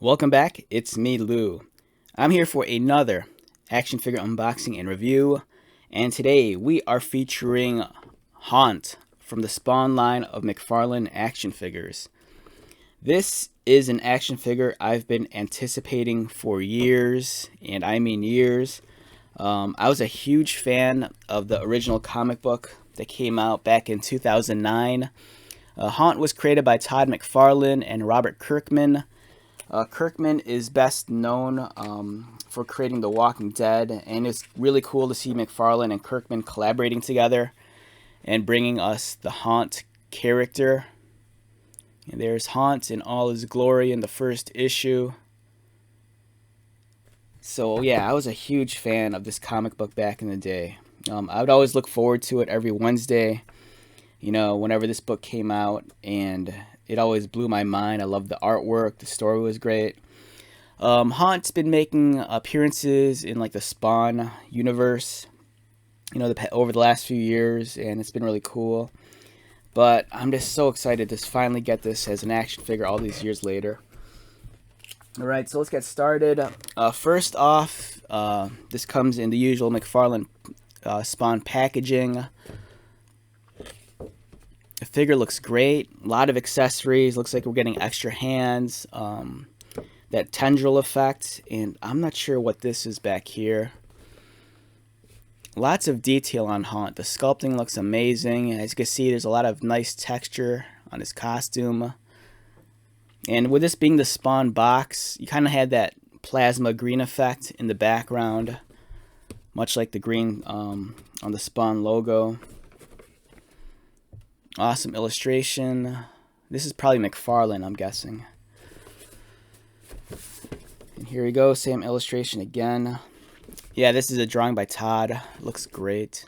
Welcome back, it's me, Lou. I'm here for another action figure unboxing and review, and today we are featuring Haunt from the Spawn line of McFarlane action figures. This is an action figure I've been anticipating for years, and I mean years. I was a huge fan of the original comic book that came out back in 2009. Haunt was created by Todd McFarlane and Robert Kirkman. Kirkman is best known for creating The Walking Dead, and it's really cool to see McFarlane and Kirkman collaborating together and bringing us the Haunt character. And there's Haunt in all his glory in the first issue. So yeah, I was a huge fan of this comic book back in the day. I would always look forward to it every Wednesday, whenever this book came out, and it always blew my mind. I loved the artwork. The story was great. Haunt's been making appearances in like the Spawn universe, over the last few years, and it's been really cool. But I'm just so excited to finally get this as an action figure all these years later. Alright, so let's get started. First off, this comes in the usual McFarlane Spawn packaging. The figure looks great. A lot of accessories. Looks like we're getting extra hands. That tendril effect. And I'm not sure what this is back here. Lots of detail on Haunt. The sculpting looks amazing. As you can see, there's a lot of nice texture on his costume. And with this being the Spawn box, you kind of had that plasma green effect in the background. Much like the green on the Spawn logo. Awesome illustration. This is probably McFarlane, I'm guessing. And here we go, same illustration again. Yeah, this is a drawing by Todd. Looks great.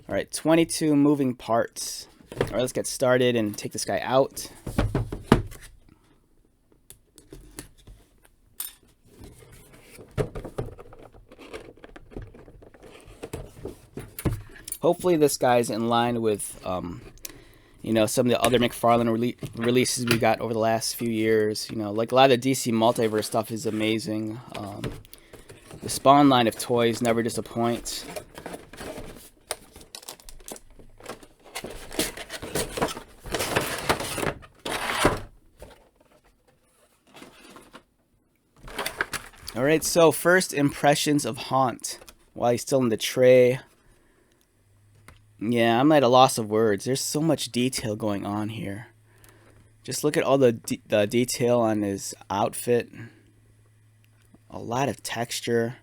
Alright, 22 moving parts. Alright, let's get started and take this guy out. Hopefully this guy's in line with, some of the other McFarlane releases we got over the last few years. Like a lot of the DC Multiverse stuff is amazing. The Spawn line of toys never disappoints. Alright, so first impressions of Haunt while he's still in the tray. Yeah, I'm at a loss of words. There's so much detail going on here. Just look at all the detail on his outfit. A lot of texture.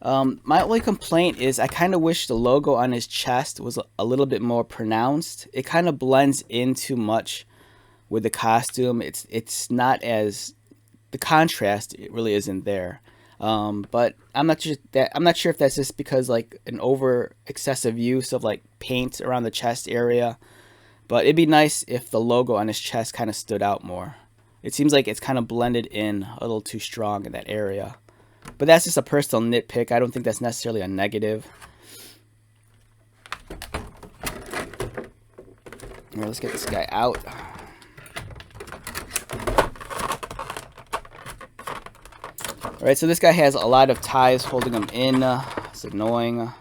My only complaint is I kind of wish the logo on his chest was a little bit more pronounced. It kind of blends in too much with the costume. It's not as, the contrast, it really isn't there. But I'm not sure if that's just because like an over excessive use of like paint around the chest area. But it'd be nice if the logo on his chest kind of stood out more. It seems like it's kind of blended in a little too strong in that area. But that's just a personal nitpick. I don't think that's necessarily a negative. All right, let's get this guy out. Alright, so this guy has a lot of ties holding him in. It's annoying.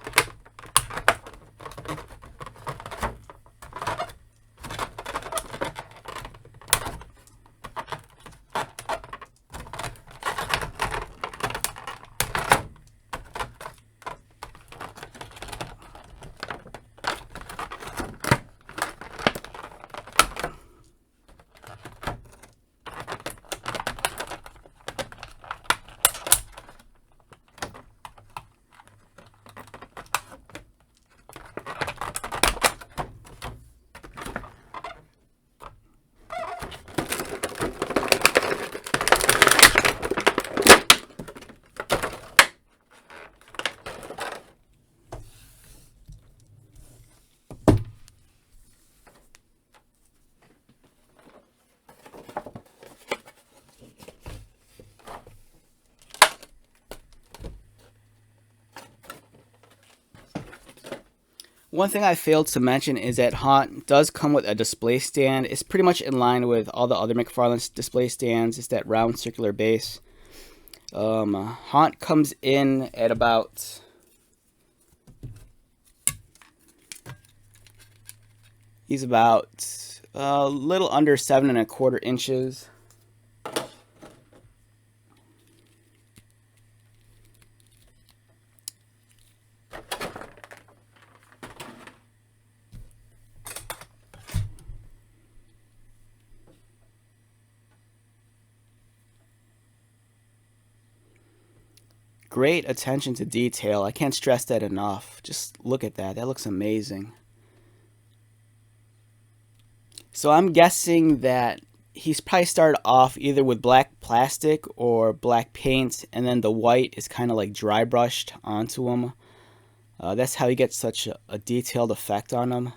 One thing I failed to mention is that Haunt does come with a display stand. It's pretty much in line with all the other McFarlane display stands. It's that round circular base. Haunt comes in at about he's about a little under 7¼ inches. Great attention to detail. I can't stress that enough. Just look at that. That looks amazing. So I'm guessing that he's probably started off either with black plastic or black paint, and then the white is kind of like dry brushed onto him. That's how you get such a detailed effect on him.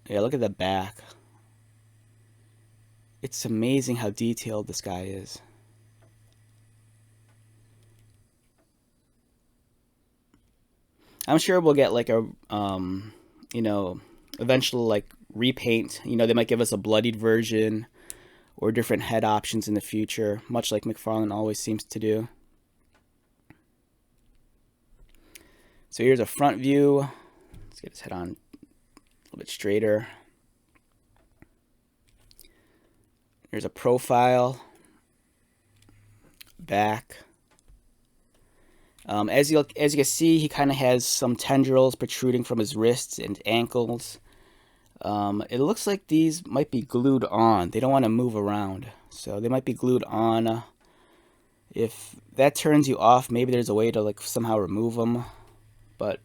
Yeah, look at the back. It's amazing how detailed this guy is. I'm sure we'll get like a, eventual like repaint. They might give us a bloodied version or different head options in the future, much like McFarlane always seems to do. So here's a front view. Let's get his head on a little bit straighter. Here's a profile. Back. As you can see, he kind of has some tendrils protruding from his wrists and ankles. It looks like these might be glued on. They don't want to move around, so they might be glued on. If that turns you off, maybe there's a way to like somehow remove them. But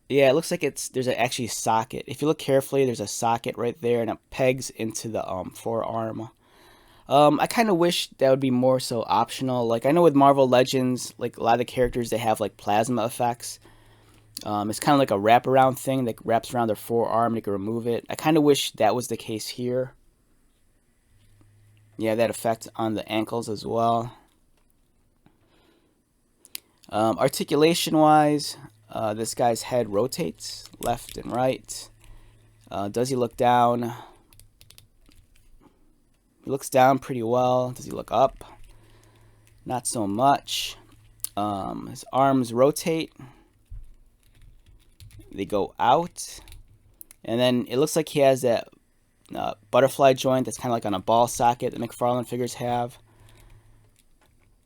yeah, it looks like there's actually a socket. If you look carefully, there's a socket right there, and it pegs into the forearm. I kind of wish that would be more so optional. Like, I know with Marvel Legends, like a lot of the characters, they have like plasma effects. It's kind of like a wraparound thing that wraps around their forearm. You can remove it. I kind of wish that was the case here. Yeah, that effect on the ankles as well. Articulation-wise, this guy's head rotates left and right. Does he look down? He looks down pretty well. Does he look up? Not so much. His arms rotate. They go out. And then it looks like he has that butterfly joint that's kind of like on a ball socket that McFarlane figures have.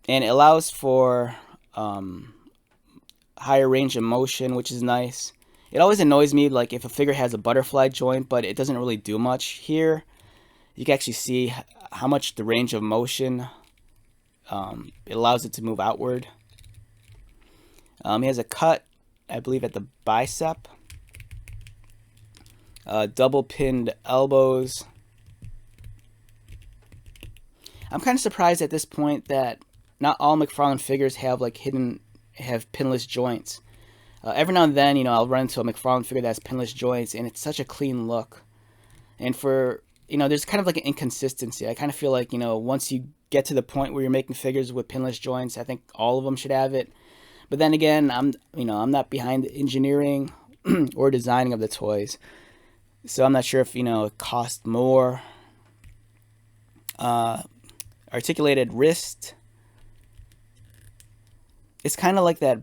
And it allows for higher range of motion, which is nice. It always annoys me like if a figure has a butterfly joint, but it doesn't really do much. Here, you can actually see how much the range of motion, it allows it to move outward. He has a cut, I believe, at the bicep. Double pinned elbows. I'm kind of surprised at this point that not all McFarlane figures have pinless joints. Every now and then, I'll run into a McFarlane figure that has pinless joints, and it's such a clean look. And there's kind of like an inconsistency. I kind of feel like, once you get to the point where you're making figures with pinless joints, I think all of them should have it. But then again, I'm not behind the engineering or designing of the toys, so I'm not sure if it cost more. Articulated wrist. It's kind of like that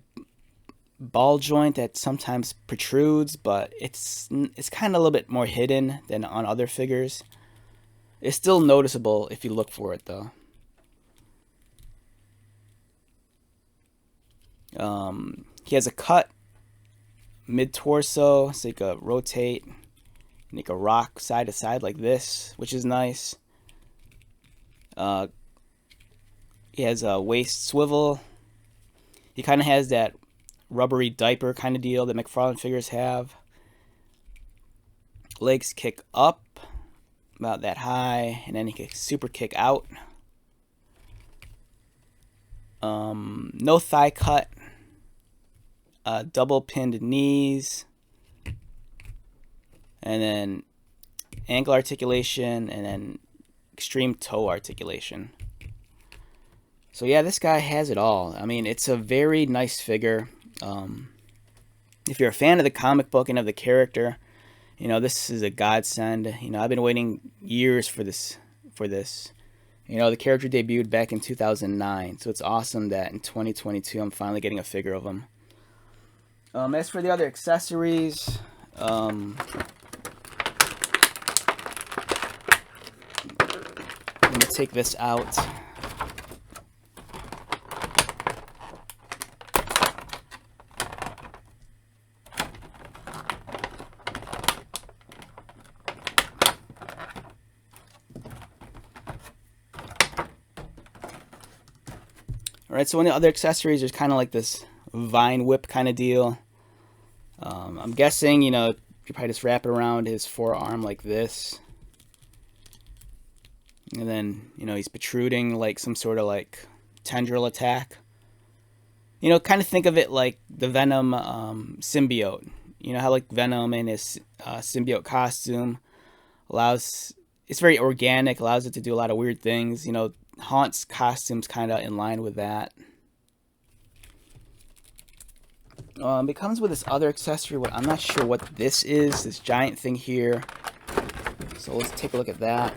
ball joint that sometimes protrudes, but it's kind of a little bit more hidden than on other figures. It's still noticeable if you look for it, though. He has a cut mid-torso, so you can rotate, and you can rock side to side like this, which is nice. He has a waist swivel. He kind of has that rubbery diaper kind of deal that McFarlane figures have. Legs kick up about that high, and then he can super kick out. No thigh cut. Double pinned knees, and then ankle articulation, and then extreme toe articulation. So yeah, this guy has it all. I mean, it's a very nice figure. If you're a fan of the comic book and of the character, you know, this is a godsend. You know, I've been waiting years for this. You know, the character debuted back in 2009, so it's awesome that in 2022 I'm finally getting a figure of him. As for the other accessories, let me take this out. Alright, so one of the other accessories is kind of like this vine whip kind of deal. I'm guessing, you know, you probably just wrap it around his forearm like this. And then, you know, he's protruding like some sort of like tendril attack. You know, kind of think of it like the Venom symbiote. You know how like Venom in his symbiote costume it's very organic, allows it to do a lot of weird things. You know, Haunt's costume's kind of in line with that. It comes with this other accessory. I'm not sure what this is, this giant thing here. So let's take a look at that.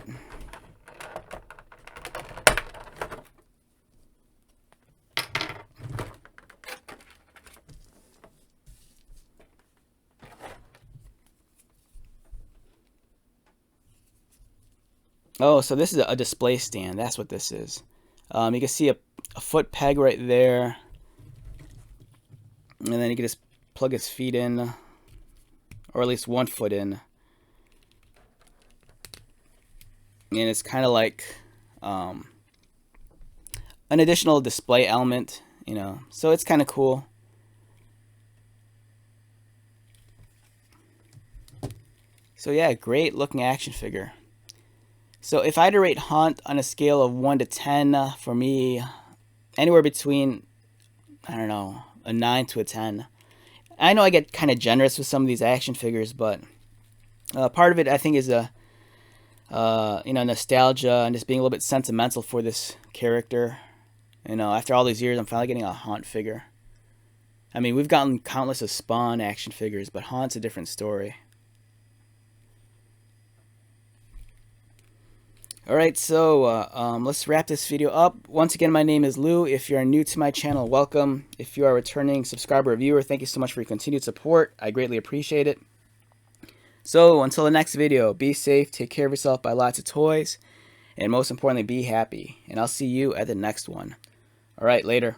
Oh, so this is a display stand. That's what this is. You can see a foot peg right there. And then you can just plug his feet in, or at least one foot in. And it's kind of like an additional display element, you know. So it's kind of cool. So yeah, great looking action figure. So if I had to rate Haunt on a scale of 1 to 10, for me, anywhere between, I don't know, a 9 to a 10. I know I get kind of generous with some of these action figures, but part of it I think is you know, nostalgia and just being a little bit sentimental for this character. You know, after all these years, I'm finally getting a Haunt figure. I mean, we've gotten countless of Spawn action figures, but Haunt's a different story. Alright, so let's wrap this video up. Once again, my name is Lou. If you are new to my channel, welcome. If you are a returning subscriber or viewer, thank you so much for your continued support. I greatly appreciate it. So, until the next video, be safe, take care of yourself, buy lots of toys, and most importantly, be happy. And I'll see you at the next one. Alright, later.